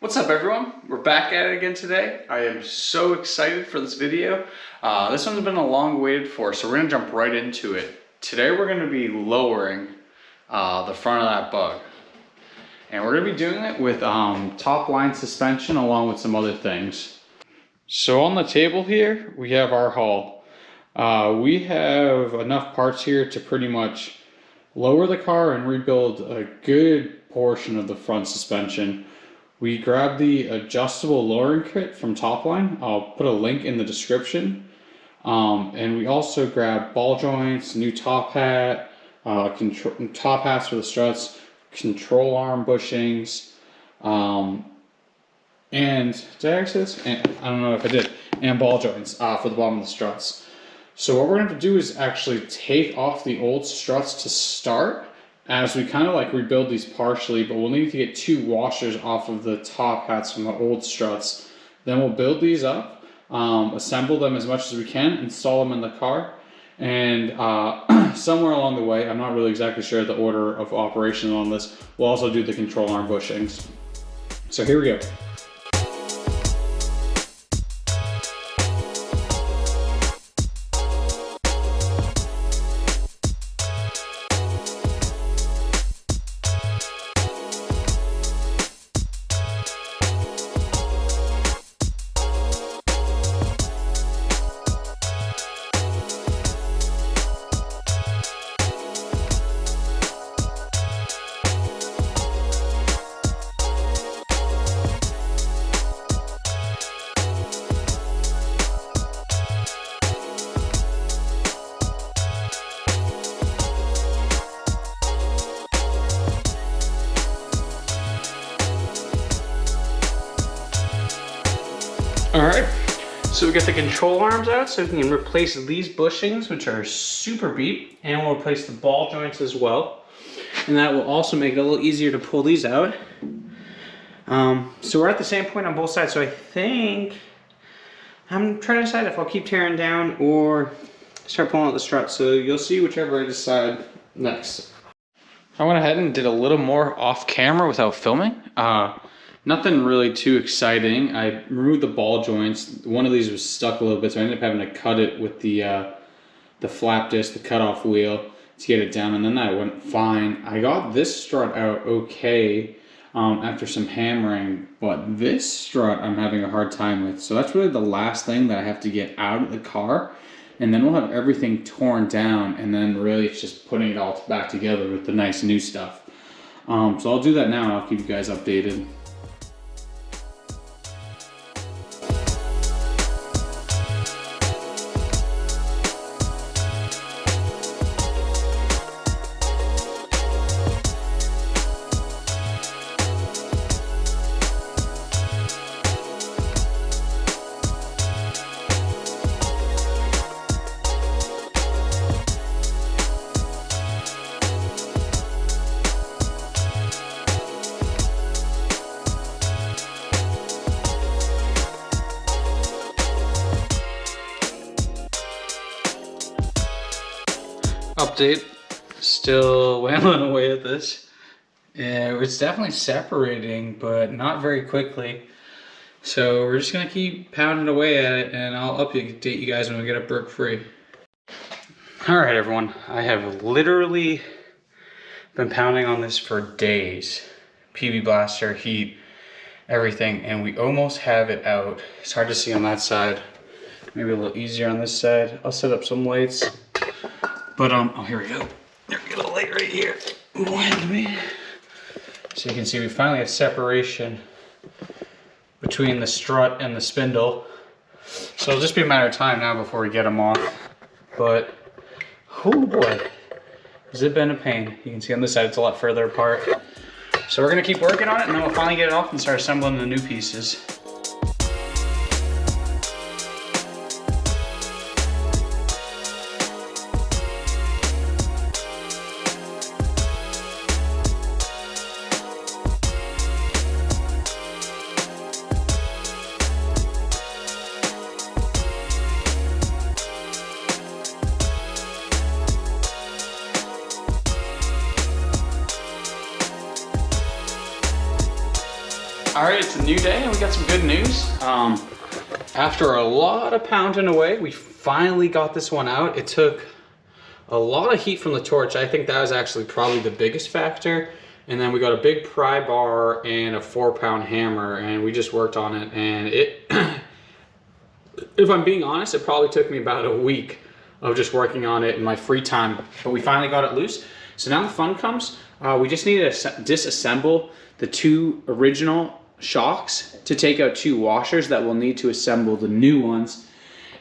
What's up everyone? We're back at it again today. I am so excited for this video. This one's been a long waited for, so we're gonna jump right into it. Today we're gonna be lowering the front of that bug. And we're gonna be doing it with top line suspension along with some other things. So on the table here, we have our haul. We have enough parts here to pretty much lower the car and rebuild a good portion of the front suspension. We grabbed the adjustable lowering kit from Topline. I'll put a link in the description. And we also grabbed ball joints, new top hat, top hats for the struts, control arm bushings, and did I actually say this? I don't know if I did. And ball joints for the bottom of the struts. So what we're going to do is actually take off the old struts to start, as we kind of like rebuild these partially, but we'll need to get two washers off of the top hats from the old struts. Then we'll build these up, assemble them as much as we can, install them in the car, and somewhere along the way, I'm not really exactly sure the order of operation on this, we'll also do the control arm bushings. So here we go. Alright, so we got the control arms out so we can replace these bushings, which are Super Beetle, and we'll replace the ball joints as well. And that will also make it a little easier to pull these out. So we're at the same point on both sides, so I think I'm trying to decide if I'll keep tearing down or start pulling out the struts. So you'll see whichever I decide next. I went ahead and did a little more off camera without filming. Nothing really too exciting. I removed the ball joints. One of these was stuck a little bit, so I ended up having to cut it with the flap disc, the cutoff wheel, to get it down, and then that went fine. I got this strut out okay after some hammering, but this strut I'm having a hard time with. So that's really the last thing that I have to get out of the car, and then we'll have everything torn down, and then really it's just putting it all back together with the nice new stuff. So I'll do that now, and I'll keep you guys updated. Update, still wailing away at this. Yeah, it's definitely separating, but not very quickly. So we're just gonna keep pounding away at it, and I'll update you guys when we get it burp free. All right, everyone, I have literally been pounding on this for days. PB blaster, heat, everything, and we almost have it out. It's hard to see on that side. Maybe a little easier on this side. I'll set up some lights. But oh, here we go. There's a little light right here. Behind me. So you can see we finally have separation between the strut and the spindle. So it'll just be a matter of time now before we get them off. But oh boy, has it been a pain. You can see on this side it's a lot further apart. So we're gonna keep working on it, and then we'll finally get it off and start assembling the new pieces. All right, it's a new day and we got some good news. After a lot of pounding away, we finally got this one out. It took a lot of heat from the torch. I think that was actually probably the biggest factor. And then we got a big pry bar and a 4-pound hammer, and we just worked on it. And it, if I'm being honest, it probably took me about a week of just working on it in my free time, but we finally got it loose. So now the fun comes. We just need to disassemble the 2 original shocks to take out 2 washers that we'll need to assemble the new ones.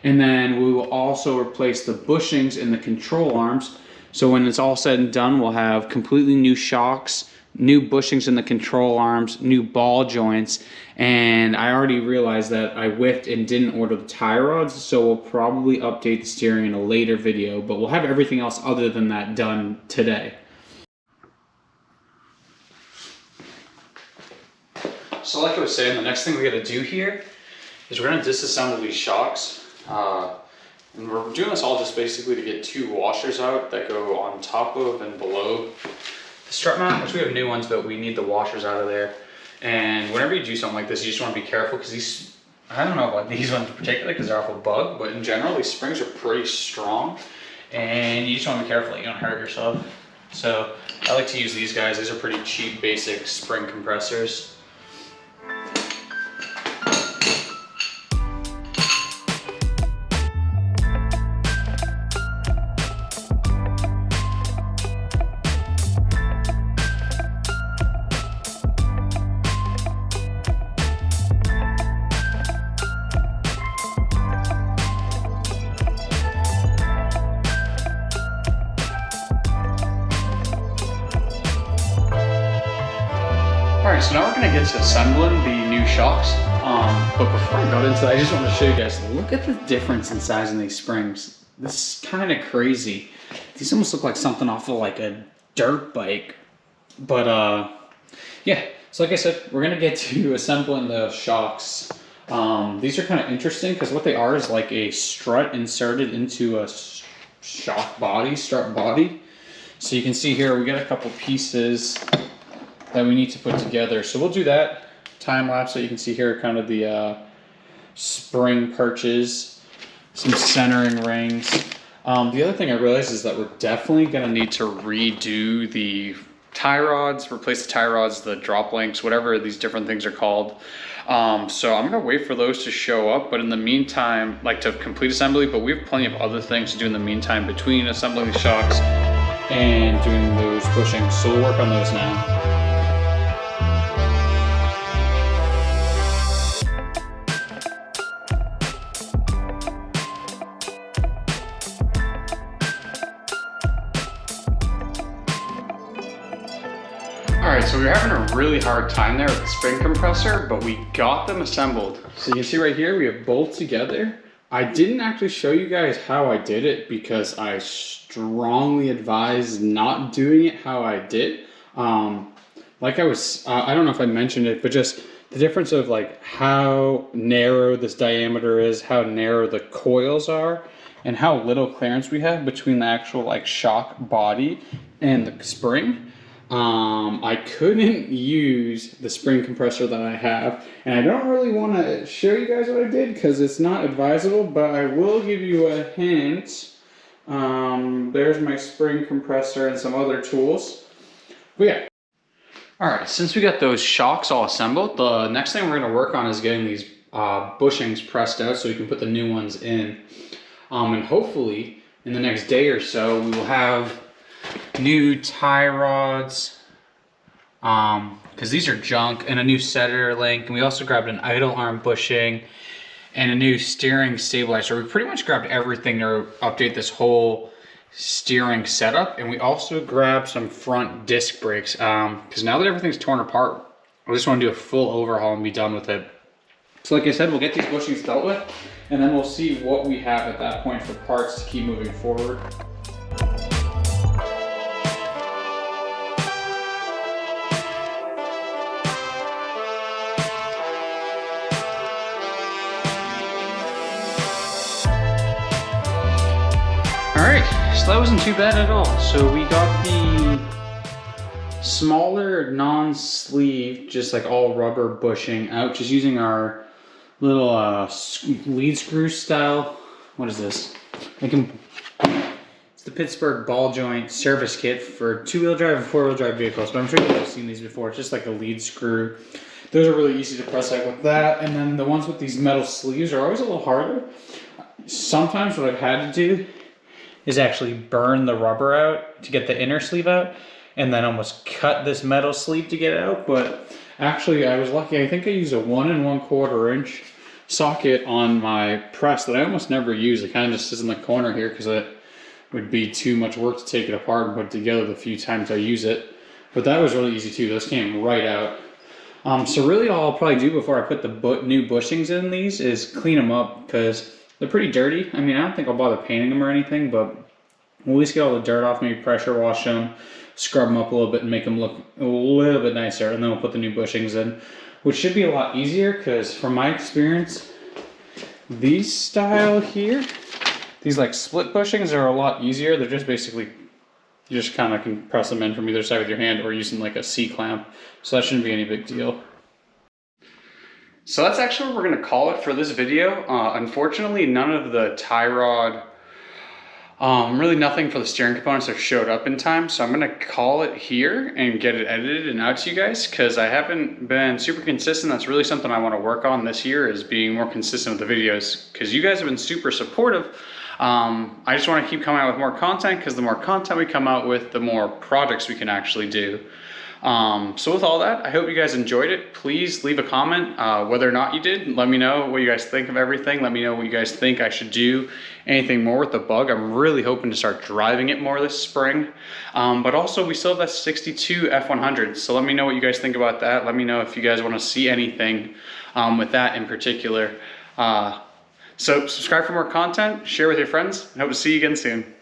And then we will also replace the bushings in the control arms. So when it's all said and done, we'll have completely new shocks, new bushings in the control arms, new ball joints. And I already realized that I whiffed and didn't order the tie rods, so we'll probably update the steering in a later video, but we'll have everything else other than that done today. So like I was saying, the next thing we gotta do here is we're gonna disassemble these shocks. And we're doing this all just basically to get 2 washers out that go on top of and below the strut mount, which we have new ones, but we need the washers out of there. And whenever you do something like this, you just want to be careful because these, I don't know about these ones in particular because they're off a bug, but in general, these springs are pretty strong and you just want to be careful that you don't hurt yourself. So I like to use these guys. These are pretty cheap, basic spring compressors. Alright, so now we're going to get to assembling the new shocks, but before I got into that, I just want to show you guys, look at the difference in size in these springs. This is kind of crazy. These almost look like something off of like a dirt bike, but yeah, so like I said, we're going to get to assembling the shocks. These are kind of interesting because what they are is like a strut inserted into a shock body, strut body. So you can see here, we got a couple pieces that we need to put together. So we'll do that time lapse so you can see here kind of the spring perches, some centering rings. The other thing I realized is that we're definitely gonna need to redo the tie rods, replace the tie rods, the drop links, whatever these different things are called. So I'm gonna wait for those to show up, but in the meantime, like to complete assembly, but we have plenty of other things to do in the meantime between assembling the shocks and doing those bushings. So we'll work on those now. Alright, so we were having a really hard time there with the spring compressor, but we got them assembled. So you can see right here, we have both together. I didn't actually show you guys how I did it because I strongly advise not doing it how I did. Like I was, I don't know if I mentioned it, but just the difference of like how narrow this diameter is, how narrow the coils are, and how little clearance we have between the actual like shock body and the spring. I couldn't use the spring compressor that I have, and I don't really want to show you guys what I did because it's not advisable, but I will give you a hint. There's my spring compressor and some other tools. But yeah. Alright, since we got those shocks all assembled, the next thing we're going to work on is getting these bushings pressed out so we can put the new ones in. And hopefully, in the next day or so, we will have new tie rods, because these are junk, and a new setter link, and we also grabbed an idle arm bushing and a new steering stabilizer. We pretty much grabbed everything to update this whole steering setup, and we also grabbed some front disc brakes because now that everything's torn apart, I just want to do a full overhaul and be done with it. So like I said, we'll get these bushings dealt with, and then we'll see what we have at that point for parts to keep moving forward. Alright, so that wasn't too bad at all. So we got the smaller non-sleeve, just like all rubber bushing out, just using our little lead screw style. What is this? It's the Pittsburgh ball joint service kit for 2-wheel drive and 4-wheel drive vehicles, but I'm sure you've seen these before. It's just like a lead screw. Those are really easy to press out with that, and then the ones with these metal sleeves are always a little harder. Sometimes what I've had to do is actually burn the rubber out to get the inner sleeve out, and then almost cut this metal sleeve to get it out. But actually I was lucky. I think I used a 1 1/4 inch socket on my press that I almost never use. It kind of just sits in the corner here because it would be too much work to take it apart and put it together the few times I use it. But that was really easy too. Those came right out. So really all I'll probably do before I put the new bushings in these is clean them up, because they're pretty dirty. I mean, I don't think I'll bother painting them or anything, but we'll at least get all the dirt off, maybe pressure wash them, scrub them up a little bit and make them look a little bit nicer, and then we'll put the new bushings in, which should be a lot easier, because from my experience, these style here, these like split bushings are a lot easier. They're just basically, you just kind of can press them in from either side with your hand or using like a C-clamp. So that shouldn't be any big deal. So that's actually what we're going to call it for this video. Unfortunately, none of the tie rod, really nothing for the steering components have showed up in time. So I'm going to call it here and get it edited and out to you guys, because I haven't been super consistent. That's really something I want to work on this year, is being more consistent with the videos, because you guys have been super supportive. I just want to keep coming out with more content, because the more content we come out with, the more projects we can actually do. So with all that, I hope you guys enjoyed it. Please leave a comment, whether or not you did. Let me know what you guys think of everything. Let me know what you guys think I should do, anything more with the Bug. I'm really hoping to start driving it more this spring. But also we still have that 62 F100. So let me know what you guys think about that. Let me know if you guys want to see anything with that in particular. So subscribe for more content, share with your friends, and hope to see you again soon.